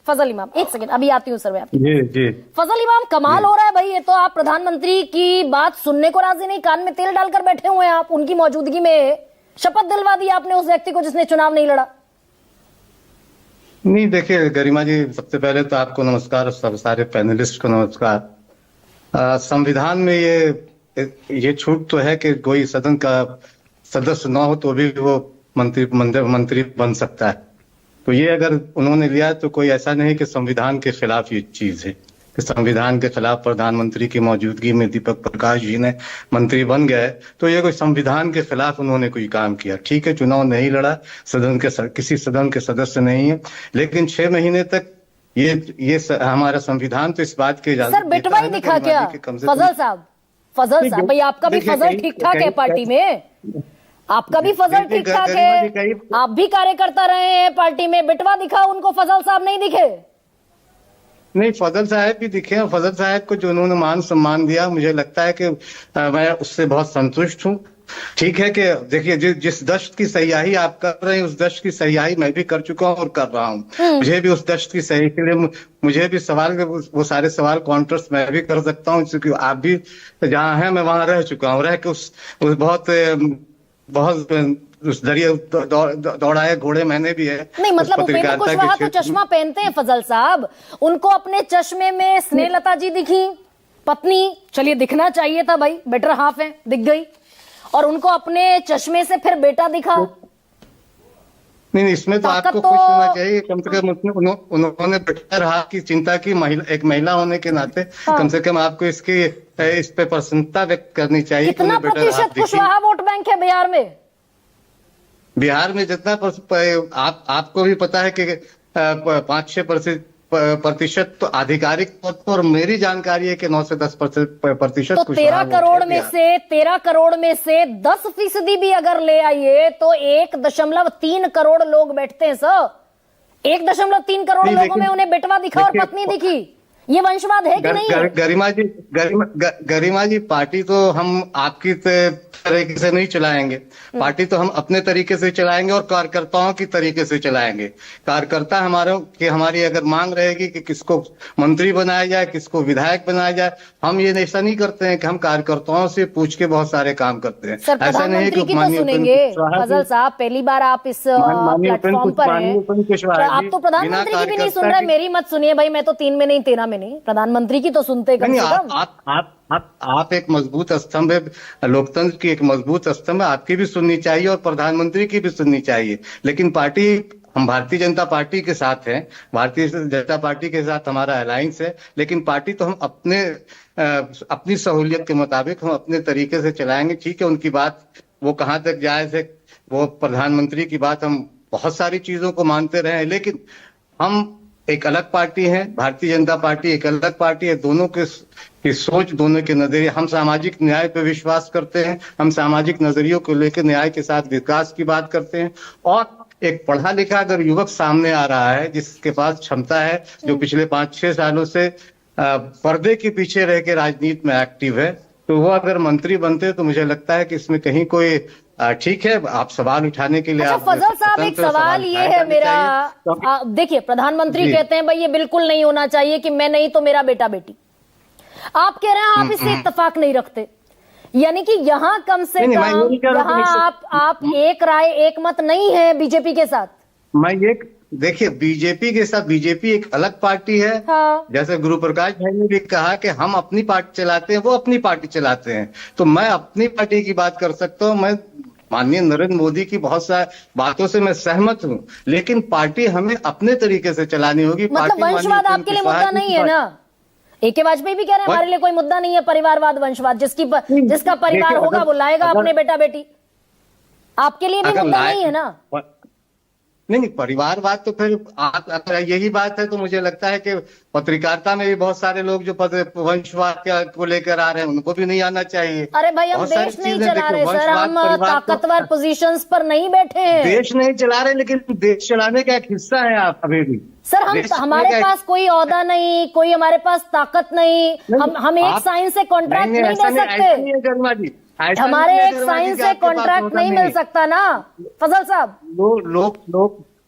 फजल इमाम, एक सेकंड अभी आती हूँ सर मैं आपकी। जी जी फजल इमाम, कमाल हो रहा है भाई, ये तो आप प्रधानमंत्री की बात सुनने को राजी नहीं, कान में तेल डालकर बैठे हुए हैं आप। उनकी मौजूदगी में शपथ दिलवा दी आपने उस व्यक्ति को जिसने चुनाव नहीं लड़ा। नहीं, देखिए गरिमा जी, सबसे पहले तो आपको नमस्कार, सब सारे पैनलिस्ट को नमस्कार। संविधान में ये छूट तो है कि कोई सदन का सदस्य ना हो तो भी वो मंत्री बन सकता है। तो ये अगर उन्होंने लिया तो कोई ऐसा नहीं कि संविधान के खिलाफ ये चीज है कि संविधान के खिलाफ प्रधानमंत्री की मौजूदगी में दीपक प्रकाश जी ने मंत्री बन गए, तो ये कोई संविधान के खिलाफ उन्होंने कोई काम किया। ठीक है, चुनाव नहीं लड़ा, किसी सदन के सदस्य नहीं है, लेकिन 6 महीने तक हमारा संविधान तो इस बात की इजाजत सर बिटवा ही दिखा क्या फजल साहब? फजल साहब भाई, आपका भी फजल ठीक ठाक है पार्टी में, आपका भी फजल ठीक ठाक है, आप भी कार्यकर्ता रहे हैं पार्टी में, बिटवा दिखा उनको, फजल साहब नहीं दिखे? नहीं, फजल साहब भी दिखे हैं। फजल साहब को जो उन्होंने मान सम्मान दिया, मुझे लगता है कि मैं उससे बहुत संतुष्ट हूँ। ठीक है कि देखिए, जिस दश्त की सयाही आप कर रहे हैं उस दश्त की सयाही मैं भी कर चुका हूँ और कर रहा हूँ। मुझे भी उस दश्त की सही के लिए मुझे भी वो सारे सवाल काउंटर्स मैं भी कर सकता हूँ, क्योंकि आप भी जहाँ हैं मैं वहां रह चुका हूँ, रह के उस बहुत उस दरिया दौड़ाए घोड़े मैंने भी है। नहीं मतलब उपेंद्र कुशवाहा तो चश्मा पहनते हैं फजल साहब, उनको अपने चश्मे में स्नेहलता जी दिखी, पत्नी, चलिए दिखना चाहिए था भाई, बेटर हाफ है, दिख गई, और उनको अपने चश्मे से फिर बेटा दिखा। नहीं, इसमें तो आपको खुश होना चाहिए, कम से कम उन्होंने बेटर हाफ की चिंता की, एक महिला होने के नाते कम से कम आपको इस पे प्रसन्नता व्यक्त करनी चाहिए। कितना प्रतिशत कुशवाहा वोट बैंक है बिहार में? बिहार में जितना आपको भी पता है कि 5-6% तो आधिकारिक तौर पर, मेरी जानकारी है कि 9 से 10% तो 13 करोड़ में से 10% भी अगर ले आइए तो 1.3 करोड़ लोग बैठते हैं सर। 1.3 करोड़ लोगों में उन्हें बेटवा दिखा और पत्नी दिखी, ये वंशवाद है कि नहीं? गरिमा जी, पार्टी तो हम आपकी तरीके से नहीं चलाएंगे, पार्टी तो हम अपने तरीके से चलाएंगे और कार्यकर्ताओं की तरीके से चलाएंगे। कार्यकर्ता हमारी अगर मांग रहेगी कि किसको मंत्री बनाया जाए, किसको विधायक बनाया जाए, हम ये ऐसा नहीं करते हैं कि हम कार्यकर्ताओं से पूछ के बहुत सारे काम करते हैं। सर, ऐसा नहीं है कि सुनेंगे फजल साहब, पहली बार आप इस प्लेटफॉर्म पर हैं, आप तो प्रधानमंत्री की भी नहीं सुन रहे, मेरी मत सुनिए भाई, मैं तो 3 में नहीं 13 में नहीं, प्रधानमंत्री की तो सुनते कम से कम। आप एक मजबूत स्तंभ है, लोकतंत्र की एक मजबूत स्तंभ है, आपकी भी सुननी चाहिए और प्रधानमंत्री की भी सुननी चाहिए। लेकिन पार्टी, हम भारतीय जनता पार्टी के साथ हैं, भारतीय जनता पार्टी के साथ हमारा अलायंस है, लेकिन पार्टी तो हम अपनी सहूलियत के मुताबिक हम अपने तरीके से चलाएंगे। ठीक है, उनकी बात वो कहाँ तक जायज है, वो प्रधानमंत्री की बात, हम बहुत सारी चीजों को मानते रहे, लेकिन हम एक अलग पार्टी है, भारतीय जनता पार्टी एक अलग पार्टी है, दोनों की सोच, दोनों के नजरिए, हम सामाजिक न्याय पे विश्वास करते हैं, हम सामाजिक नजरियों को लेकर न्याय के साथ विकास की बात करते हैं। और एक पढ़ा लिखा अगर युवक सामने आ रहा है जिसके पास क्षमता है, जो पिछले 5-6 सालों से पर्दे के पीछे रह के राजनीति में एक्टिव है, तो वो अगर मंत्री बनते हैं तो मुझे लगता है कि इसमें कहीं कोई ठीक है, आप सवाल उठाने के लिए। अच्छा फजल साहब, एक सवाल ये है मेरा, देखिए प्रधानमंत्री कहते हैं भाई ये बिल्कुल नहीं होना चाहिए कि मैं नहीं तो मेरा बेटा बेटी, आप कह रहे हैं आप इससे इत्तेफाक नहीं रखते, यानी कि यहाँ कम से कम यहाँ आप एक राय एक मत नहीं है बीजेपी के साथ। देखिए, बीजेपी के साथ, बीजेपी एक अलग पार्टी है। हाँ। जैसे गुरु प्रकाश भाई ने भी कहा कि हम अपनी पार्टी चलाते हैं, वो अपनी पार्टी चलाते हैं, तो मैं अपनी पार्टी की बात कर सकता हूँ। मैं माननीय नरेंद्र मोदी की बहुत सारी बातों से मैं सहमत हूँ, लेकिन पार्टी हमें अपने तरीके से चलानी होगी। मतलब वंशवाद आपके लिए मुद्दा नहीं है ना? AK वाजपेयी भी कह रहे हैं हमारे लिए कोई मुद्दा नहीं है परिवारवाद, वंशवाद, जिसका परिवार होगा वो लाएगा अपने बेटा बेटी, आपके लिए भी मुद्दा नहीं है ना? नहीं, परिवारवाद तो फिर अगर यही बात है तो मुझे लगता है कि पत्रकारिता में भी बहुत सारे लोग जो वंशवाद को लेकर आ रहे हैं उनको भी नहीं आना चाहिए। अरे भाई, हम देश नहीं चला रहे सर, हम ताकतवर पोजीशंस पर नहीं बैठे हैं। देश नहीं चला रहे, लेकिन देश चलाने का एक हिस्सा है आप अभी भी सर। हमारे पास कोई ओहदा नहीं, कोई हमारे पास ताकत नहीं, हम एक साइंस से कॉन्ट्रैक्ट नहीं दे सकते, हमारे एक साइंस से कॉन्ट्रैक्ट नहीं मिल सकता ना फजल साहब।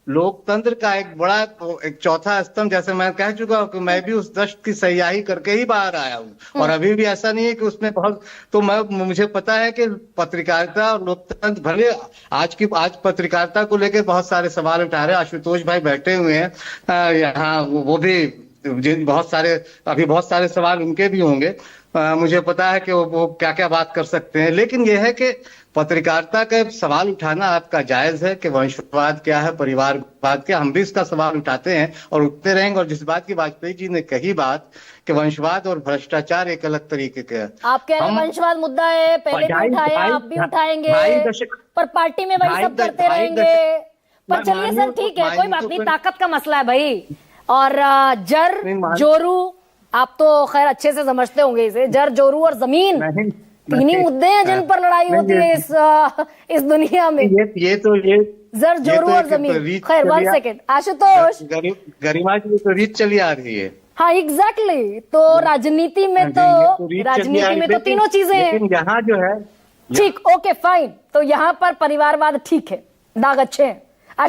लोकतंत्र का एक बड़ा एक चौथा स्तंभ, जैसे मैं कह चुका हूँ कि मैं भी उस दस्त की सयाही करके ही बाहर आया हूँ, और अभी भी ऐसा नहीं है कि उसमें बहुत, तो मुझे पता है कि पत्रकारिता और लोकतंत्र, भले आज पत्रकारिता को लेकर बहुत सारे सवाल उठा रहे हैं, आशुतोष भाई बैठे हुए हैं यहाँ, वो भी बहुत सारे, अभी बहुत सारे सवाल उनके भी होंगे, मुझे पता है कि वो क्या क्या बात कर सकते हैं, लेकिन यह है कि पत्रकारिता का सवाल उठाना आपका जायज है कि वंशवाद क्या है, परिवारवाद क्या, हम भी इसका सवाल उठाते हैं और उठते रहेंगे। और जिस बात की वाजपेयी जी ने कही बात कि वंशवाद और भ्रष्टाचार एक अलग तरीके के हैं, आप कह रहे हैं वंशवाद मुद्दा है, पहले भी उठाया, आप भी उठाएंगे, पर पार्टी में वही सब करते रहेंगे। पर चलिए सर, ठीक है, कोई बात नहीं, ताकत का मसला है भाई। और जर जोरू, आप तो खैर अच्छे से समझते होंगे इसे, जर जोरू और जमीन, तीन ही मुद्दे हैं जिन पर लड़ाई होती है इस दुनिया में। ये जर जोरू और जमीन। खैर 1 सेकेंड आशुतोष, गरिमा जी तो रीत चली आ रही है। हाँ एग्जैक्टली, तो राजनीति में तो तीनों चीजें हैं यहाँ जो है, ठीक, ओके फाइन, तो यहाँ पर परिवारवाद ठीक है, दाग अच्छे हैं।